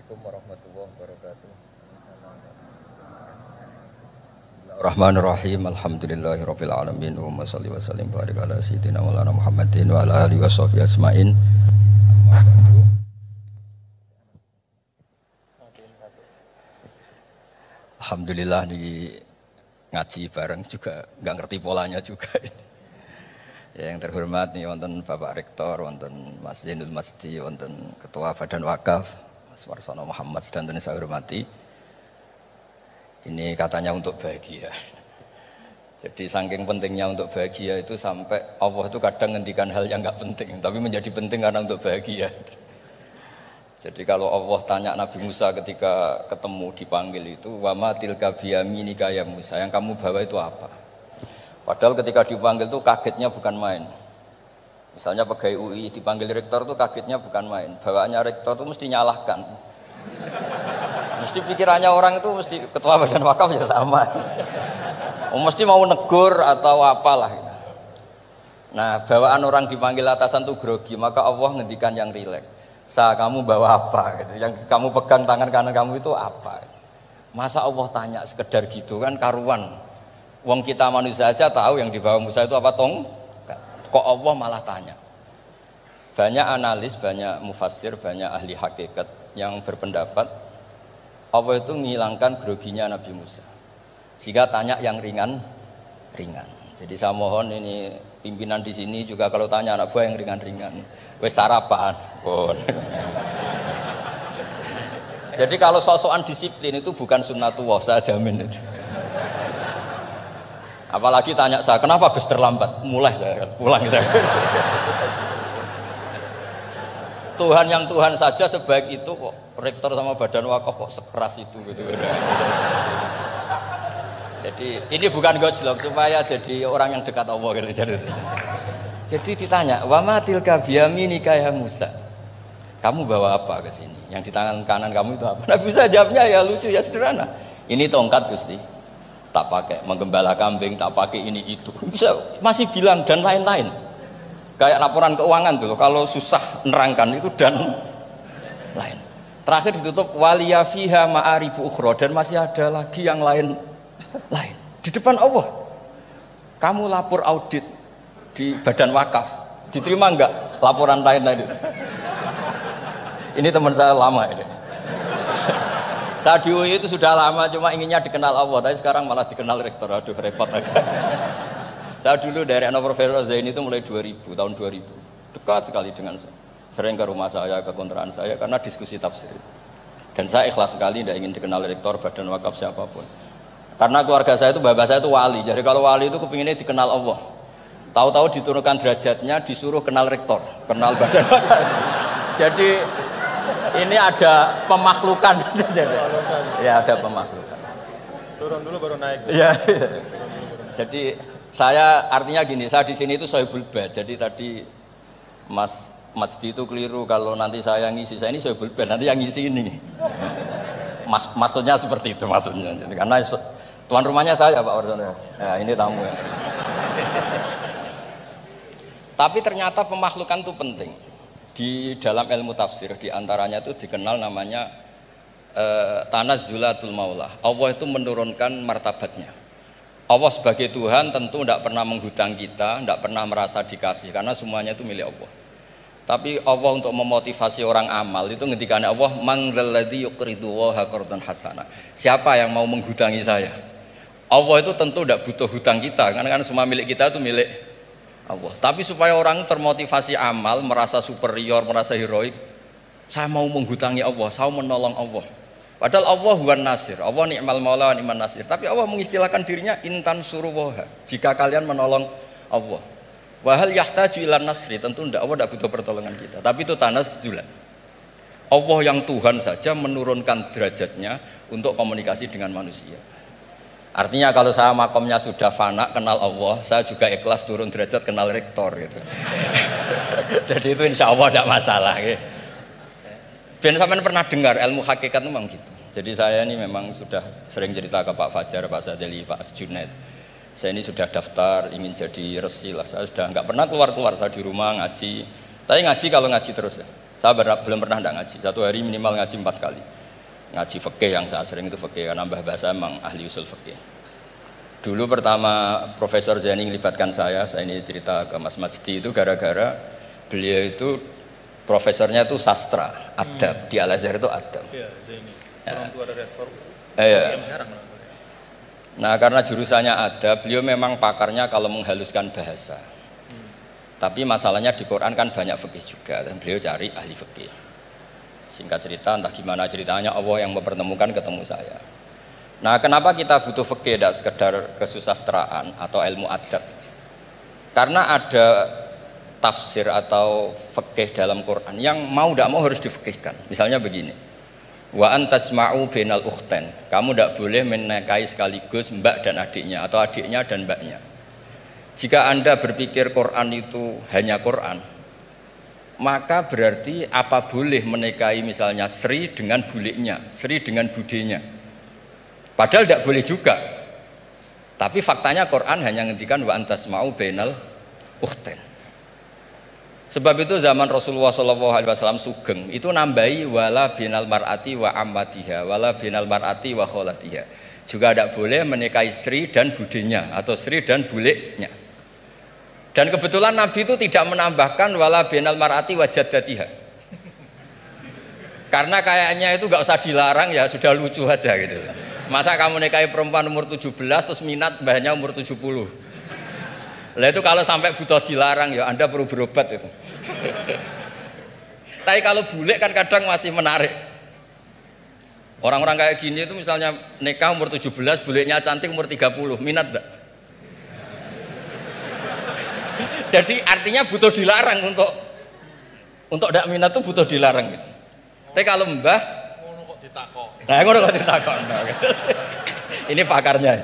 Assalamualaikum warahmatullahi wabarakatuh. Bismillahirrahmanirrahim. Alhamdulillahirabbil alamin. Wa shalli wa sallim barik ala sayyidina Maulana Muhammadin wa ala alihi washabihi asmain. Alhamdulillah di ngaji bareng juga enggak ngerti polanya juga. Ya, yang terhormat nih wonten Bapak Rektor, wonten Mas Zainul Masdi, wonten Ketua Badan Wakaf Mas Warsono Muhammad sedanten saya hormati. Ini katanya untuk bahagia. Jadi saking pentingnya untuk bahagia itu sampai Allah itu kadang ngendikan hal yang enggak penting, tapi menjadi penting karena untuk bahagia. Jadi kalau Allah tanya Nabi Musa ketika ketemu dipanggil itu, wa ma tilka biyaminika ya Musa, yang kamu bawa itu apa? Padahal ketika dipanggil itu kagetnya bukan main. Misalnya pegawai UI dipanggil rektor itu kagetnya bukan main. Bawaannya rektor itu mesti nyalahkan. Mesti pikirannya orang itu mesti ketua badan wakaf ya sama. Mesti mau negur atau apalah. Nah, bawaan orang dipanggil atasan itu grogi, maka Allah ngendikan yang rileks. Kamu bawa apa? Gitu. Yang kamu pegang tangan kanan kamu itu apa? Masa Allah tanya sekedar gitu kan karuan. Wong kita manusia aja tahu yang dibawa Musa itu apa tong? Kok Allah malah tanya? Banyak analis, banyak mufassir, banyak ahli hakikat yang berpendapat Allah itu menghilangkan groginya Nabi Musa. Sehingga tanya yang ringan. Jadi saya mohon ini pimpinan di sini juga kalau tanya anak buah yang ringan-ringan. Wes sarapan. Jadi kalau sosokan disiplin itu bukan sunnatullah, saya jamin itu. Apalagi tanya saya, kenapa Gus terlambat? Mulai saya pulang gitu. Tuhan yang Tuhan saja sebaik itu kok rektor sama badan wakaf kok sekeras itu gitu. Jadi ini bukan gojlok supaya jadi orang yang dekat Allah gitu. Jadi ditanya, wa ma tilka biyaminika ya Musa? Kamu bawa apa ke sini? Yang di tangan kanan kamu itu apa? Nah bisa jawabnya ya lucu ya sederhana. Ini tongkat Gusti. Tak pakai menggembala kambing, tak pakai ini itu. Bisa masih bilang dan lain-lain. Kayak laporan keuangan tuh, kalau susah nerangkan itu dan lain. Terakhir ditutup waliya fiha ma'aribu ukhra, dan masih ada lagi yang lain di depan Allah. Kamu lapor audit di badan wakaf, diterima enggak laporan lain-lain itu? Ini teman saya lama ini. Saya di UI itu sudah lama, cuma inginnya dikenal Allah, tapi sekarang malah dikenal rektor. Aduh repot agak. Saya dulu dari anak Profesor Zaini itu mulai 2000, tahun 2000. Dekat sekali dengan saya. Sering ke rumah saya, ke kontrakan saya karena diskusi tafsir. Dan saya ikhlas sekali tidak ingin dikenal rektor badan wakaf siapapun. Karena keluarga saya itu, bapak saya itu wali. Jadi kalau wali itu kepinginnya dikenal Allah. Tahu-tahu diturunkan derajatnya, disuruh kenal rektor, kenal badan wakaf. Jadi ini ada pemakhlukan. Ya ada pemakhlukan. Turun dulu baru naik. Ya. Jadi saya artinya gini, saya di sini itu Sohibul Bait. Jadi tadi Mas Masdi itu keliru kalau nanti saya ngisi. Saya ini Sohibul Bait, nanti yang ngisi ini. Maksudnya seperti itu maksudnya. Jadi, karena tuan rumahnya saya Pak Warsono. Ya, ini tamu ya. Tapi ternyata pemakhlukan itu penting. Di dalam ilmu tafsir diantaranya itu dikenal namanya tanazzulatul maulah. Allah itu menurunkan martabatnya. Allah sebagai Tuhan tentu tidak pernah menghutang kita, tidak pernah merasa dikasih karena semuanya itu milik Allah. Tapi Allah untuk memotivasi orang amal itu ngendikan Allah man dzalladzi yuqridu wa qardan hasana. Siapa yang mau menghutangi saya? Allah itu tentu tidak butuh hutang kita karena kan semua milik kita itu milik Allah. Tapi supaya orang termotivasi amal, merasa superior, merasa heroik, saya mau menghutangi Allah, saya mau menolong Allah. Padahal Allah huwan nasir, Allah ni'mal maula wa ni'man nasir. Tapi Allah mengistilahkan dirinya intan suruwaha, jika kalian menolong Allah. Wahal yahtaju ilan nasri, tentu tidak, Allah tidak butuh pertolongan kita. Tapi itu tanazzulan. Allah yang Tuhan saja menurunkan derajatnya untuk komunikasi dengan manusia. Artinya kalau saya makomnya sudah fana kenal Allah, saya juga ikhlas turun derajat kenal rektor gitu. Jadi itu insya Allah tidak masalah. Gitu. Ben sampean pernah dengar ilmu hakikat memang gitu. Jadi saya ini memang sudah sering cerita ke Pak Fajar, Pak Sadeli, Pak Junaid. Saya ini sudah daftar ingin jadi resi lah. Saya sudah nggak pernah keluar, saya di rumah ngaji. Tapi ngaji kalau ngaji terus ya. Saya belum pernah tidak ngaji. Satu hari minimal ngaji 4 kali. ngaji fikih yang saya sering itu fikih, karena Mbah Basa memang ahli usul fikih. Dulu pertama Profesor Zaini melibatkan saya ini cerita ke Mas Majdi itu gara-gara beliau itu profesornya itu sastra, adab, di Al-Azhar itu adab. Iya, Zaini. Orang tua dari rektor. Nah karena jurusannya adab, beliau memang pakarnya kalau menghaluskan bahasa. Tapi masalahnya di Quran kan banyak fikih juga, dan beliau cari ahli fikih. Singkat cerita, entah gimana ceritanya Allah yang mempertemukan ketemu saya. Nah kenapa kita butuh fikih, tidak sekedar kesusastraan atau ilmu adab? Karena ada tafsir atau fikih dalam Quran yang mau tidak mau harus difikihkan. Misalnya begini, wa antasma'u bainal ukhtain, kamu tidak boleh menikahi sekaligus mbak dan adiknya atau adiknya dan mbaknya. Jika Anda berpikir Quran itu hanya Quran, maka berarti apa boleh menikahi misalnya Sri dengan buliknya, Sri dengan budenya. Padahal tidak boleh juga. Tapi faktanya Quran hanya ngendikan wa antasma'u bainal ukhtain. Sebab itu zaman Rasulullah SAW sugeng itu nambahi wala binal mar'ati wa ammatiha wala binal mar'ati wa kholatiha. Juga tidak boleh menikahi Sri dan budenya atau Sri dan buliknya. Dan kebetulan Nabi itu tidak menambahkan wala binal mar'ati wa jaddatiha. Karena kayaknya itu nggak usah dilarang, ya sudah lucu aja gitu. Masa kamu nikahi perempuan umur 17 terus minat mbahnya umur 70. Lah itu kalau sampai butuh dilarang ya Anda perlu berobat itu. Tapi kalau bule kan kadang masih menarik. Orang-orang kayak gini itu misalnya nikah umur 17, bulenya cantik umur 30, minat enggak? Jadi artinya butuh dilarang untuk enggak minat tuh butuh dilarang gitu. Tapi kalau mbah nah, ngono kok ditakon. Ini pakarnya.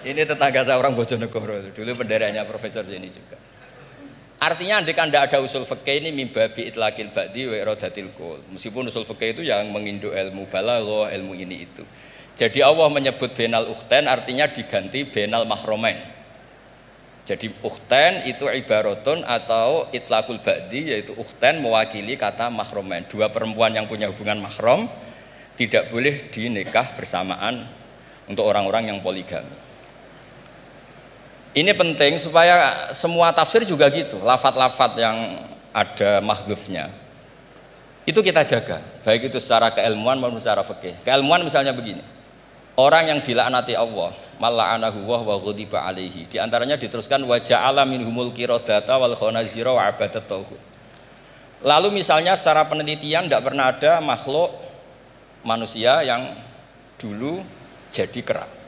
Ini tetangga saya orang Bojonegoro, dulu benderanya Profesor Zaini juga. Artinya andai kan tidak ada usul fikih ini mimbabi itlaqil ba'di wa iradatil qul. Meskipun usul fikih itu yang menginduk ilmu balaghah, ilmu ini itu. Jadi Allah menyebut bainal ukhtain artinya diganti bainal mahromain. Jadi ukhtain itu ibaratun atau itlaqul ba'di, yaitu ukhtain mewakili kata mahromain. Dua perempuan yang punya hubungan mahram tidak boleh dinikah bersamaan untuk orang-orang yang poligami. Ini penting supaya semua tafsir juga gitu, lafat-lafat yang ada mahdhufnya itu kita jaga, baik itu secara keilmuan maupun secara fikih. Keilmuan misalnya begini, orang yang dilaknati Allah, mal'anahu wa ghadiba alaihi, di antaranya diteruskan wa ja'ala minhumul qiradata wal khanazira wa abadat tauhid. Lalu misalnya secara penelitian tidak pernah ada makhluk manusia yang dulu jadi kera.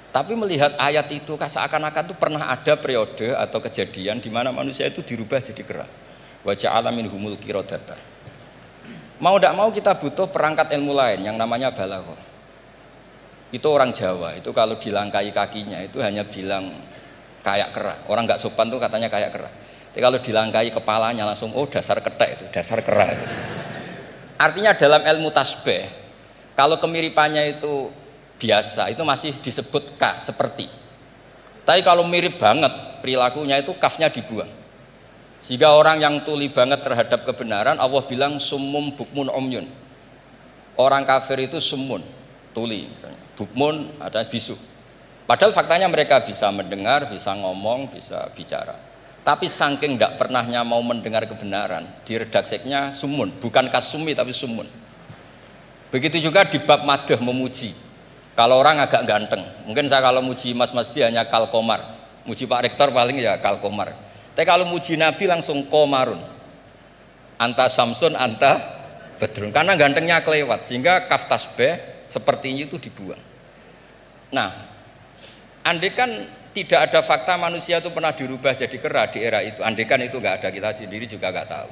Tapi melihat ayat itu seakan-akan itu pernah ada periode atau kejadian di mana manusia itu dirubah jadi kera. Wa ja'ala minhumul qiradata. Mau tidak mau kita butuh perangkat ilmu lain yang namanya balaghah. Itu orang Jawa, itu kalau dilangkai kakinya itu hanya bilang kayak kera. Orang nggak sopan tuh katanya kayak kera. Tapi kalau dilangkai kepalanya langsung oh dasar ketek itu, dasar kera. Artinya dalam ilmu tasbih, kalau kemiripannya itu biasa, itu masih disebut ka, seperti. Tapi kalau mirip banget perilakunya itu kafnya dibuang. Sehingga orang yang tuli banget terhadap kebenaran, Allah bilang summum bukmun umyun. Orang kafir itu summun, tuli misalnya. Bukmun ada bisu. Padahal faktanya mereka bisa mendengar, bisa ngomong, bisa bicara. Tapi saking tidak pernahnya mau mendengar kebenaran, di redakseknya sumun, bukan kasumi tapi sumun. Begitu juga di bab madah memuji. Kalau orang agak ganteng, mungkin saya kalau muji Mas Masdi hanya kalkomar, muji Pak Rektor paling ya kalkomar. Tapi kalau muji Nabi langsung komarun, anta samsun, anta bedrun, karena gantengnya kelewat, sehingga kaf tasbih sepertinya itu dibuang. Nah, andai kan tidak ada fakta manusia itu pernah dirubah jadi kera di era itu, andai kan itu nggak ada, kita sendiri juga nggak tahu.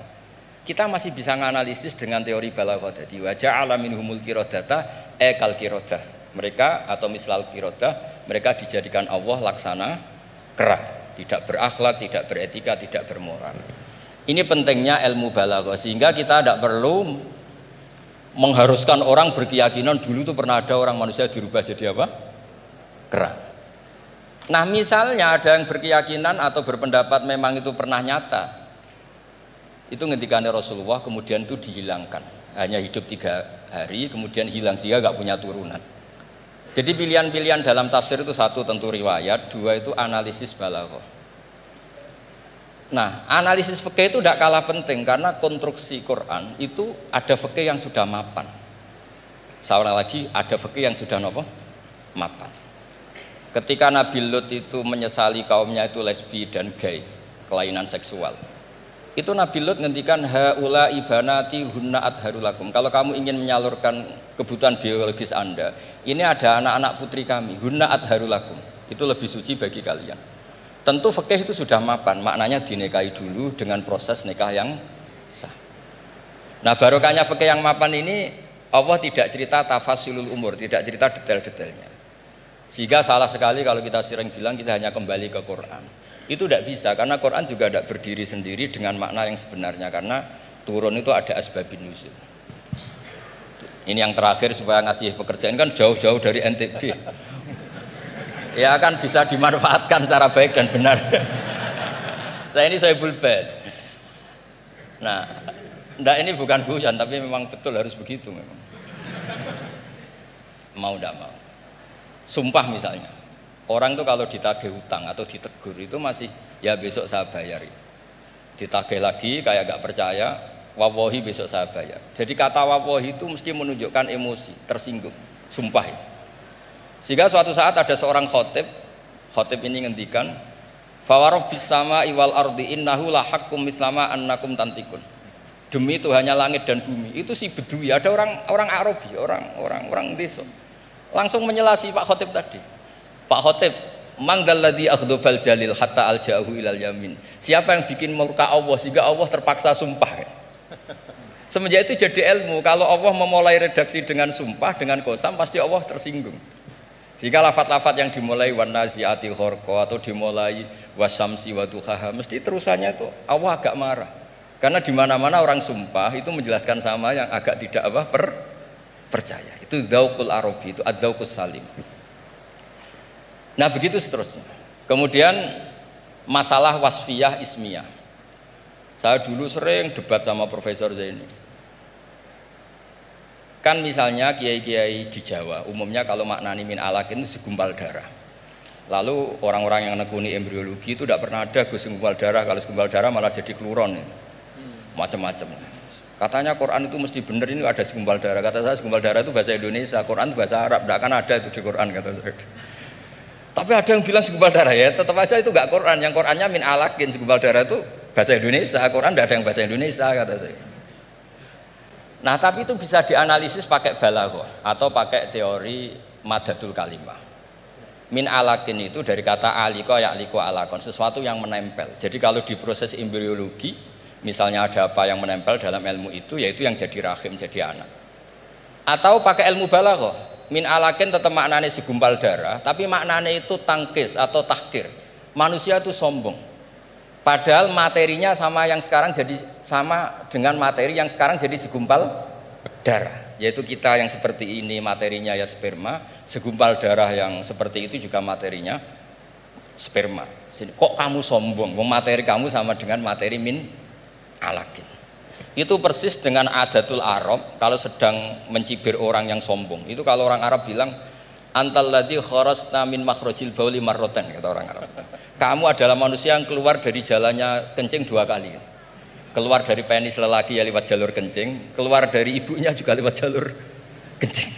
Kita masih bisa menganalisis dengan teori balaghah tadi, wa ja'ala minhumul qiradata ekal qiradah. Mereka atau mislal qirodah, mereka dijadikan Allah laksana kera, tidak berakhlak, tidak beretika, tidak bermoral. Ini pentingnya ilmu balaghah, sehingga kita tidak perlu mengharuskan orang berkeyakinan dulu itu pernah ada orang manusia dirubah jadi apa? Kera. Nah misalnya ada yang berkeyakinan atau berpendapat memang itu pernah nyata, Itu ngendikannya Rasulullah, kemudian itu dihilangkan. Hanya hidup 3 hari, kemudian hilang sehingga nggak punya turunan. Jadi pilihan-pilihan dalam tafsir itu satu tentu riwayat, dua itu analisis balaghah. Nah, analisis fikih itu tidak kalah penting karena konstruksi Quran itu ada fikih yang sudah mapan. Seorang lagi ada fikih yang sudah mapan. Ketika Nabi Lut itu menyesali kaumnya itu lesbi dan gay, kelainan seksual. Itu Nabi Lut ngendikan haula ibanati hunna adharulakum. Kalau kamu ingin menyalurkan kebutuhan biologis Anda, ini ada anak-anak putri kami, hunna adharulakum. Itu lebih suci bagi kalian. Tentu fikih itu sudah mapan, maknanya dinikahi dulu dengan proses nikah yang sah. Nah, barokahnya fikih yang mapan ini Allah tidak cerita tafasilul umur, tidak cerita detail-detailnya. Sehingga salah sekali kalau kita sering bilang kita hanya kembali ke Quran. Itu tidak bisa karena Quran juga tidak berdiri sendiri dengan makna yang sebenarnya karena turun itu ada asbabun nuzul. Ini yang terakhir supaya ngasih pekerjaan kan jauh-jauh dari NTB. Ya kan bisa dimanfaatkan secara baik dan benar. Saya bulbet. Nah, ini bukan guyon tapi memang betul harus begitu memang. Mau tidak mau. Sumpah misalnya. Orang itu kalau ditagih hutang atau ditegur itu masih ya besok saya bayar. Ditagih lagi kayak gak percaya, wawahi besok saya bayar. Jadi kata wawahi itu mesti menunjukkan emosi, tersinggung, sumpah. Sehingga suatu saat ada seorang khotib ini ngendikan, fawarobbis sama iwal ardi innahu la haqqum mislama annakum tantikun. Demi Tuhannya langit dan bumi. Itu si Bedui, ada orang Arabi, orang desa. Langsung menyelasi Pak Khotib tadi. Pak Khotib, mangdalladzi akhdhafal jalil hatta alja'ahu ilal yamin. Siapa yang bikin murka Allah sehingga Allah terpaksa sumpah. Semenjak itu jadi ilmu, kalau Allah memulai redaksi dengan sumpah, dengan qasam pasti Allah tersinggung. Sehingga lafaz-lafaz yang dimulai wan naziati gharqa atau dimulai wasamsi wa duhaha mesti terusannya itu Allah agak marah. Karena di mana-mana orang sumpah itu menjelaskan sama yang agak tidak percaya. Itu dzauqul arabi, itu adzauqus salim. Nah begitu seterusnya. Kemudian masalah wasfiyah ismiyah. Saya dulu sering debat sama Profesor Zaini. Kan misalnya kiai-kiai di Jawa, umumnya kalau maknani min alakin itu segumpal darah. Lalu orang-orang yang nekuni embriologi itu tidak pernah ada segumpal darah. Kalau segumpal darah malah jadi kluron, macam-macam. Katanya Quran itu mesti benar ini ada segumpal darah. Kata saya segumpal darah itu bahasa Indonesia, Quran itu bahasa Arab. Tidak akan ada itu di Quran kata saya. Tapi ada yang bilang segumpal darah ya, tetap aja itu enggak Quran. Yang Qurannya min alakin, segumpal darah itu bahasa Indonesia. Quran tidak ada yang bahasa Indonesia kata saya. Nah tapi itu bisa dianalisis pakai balaghah atau pakai teori madatul kalimah. Min alakin itu dari kata aliko ya'liku alakon, sesuatu yang menempel. Jadi kalau di proses embriologi, misalnya ada apa yang menempel dalam ilmu itu, yaitu yang jadi rahim, jadi anak. Atau pakai ilmu balaghah. Min alakin tetap maknanya segumpal darah, tapi maknanya itu tangkis atau tahkir. Manusia itu sombong. Padahal materinya sama yang sekarang jadi sama dengan materi yang sekarang jadi segumpal darah. Yaitu kita yang seperti ini materinya ya sperma, segumpal darah yang seperti itu juga materinya sperma. Kok kamu sombong? Materi kamu sama dengan materi min alakin. Itu persis dengan adatul Arab kalau sedang mencibir orang yang sombong. Itu kalau orang Arab bilang antal ladzi kharasta min makhrajil bauli marratan, kata orang Arab. Kamu adalah manusia yang keluar dari jalannya kencing 2 kali. Keluar dari penis lelaki ya lewat jalur kencing, keluar dari ibunya juga lewat jalur kencing.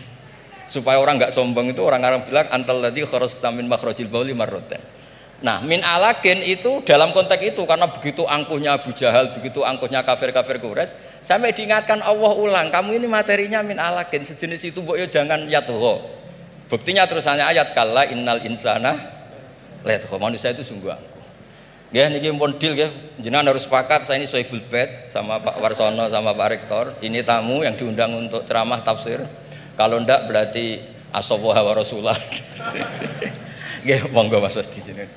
Supaya orang enggak sombong itu orang Arab bilang antal ladzi kharasta min makhrajil bauli marratan. Nah, min alakin itu dalam konteks itu karena begitu angkuhnya Abu Jahal, begitu angkuhnya kafir-kafir Quraisy, sampai diingatkan Allah ulang, kamu ini materinya min alakin, sejenis itu mbok yo jangan yatho. Buktinya terusannya ayat kalla innal insana layatho, manusia itu sungguh angkuh. Nggih niki pun deal nggih, jenengan harus sepakat saya ini Sohibul Bait sama Pak Warsono sama Pak Rektor, ini tamu yang diundang untuk ceramah tafsir. Kalau ndak berarti asawaha wa rasulullah. Nggih, monggo Mas di sini.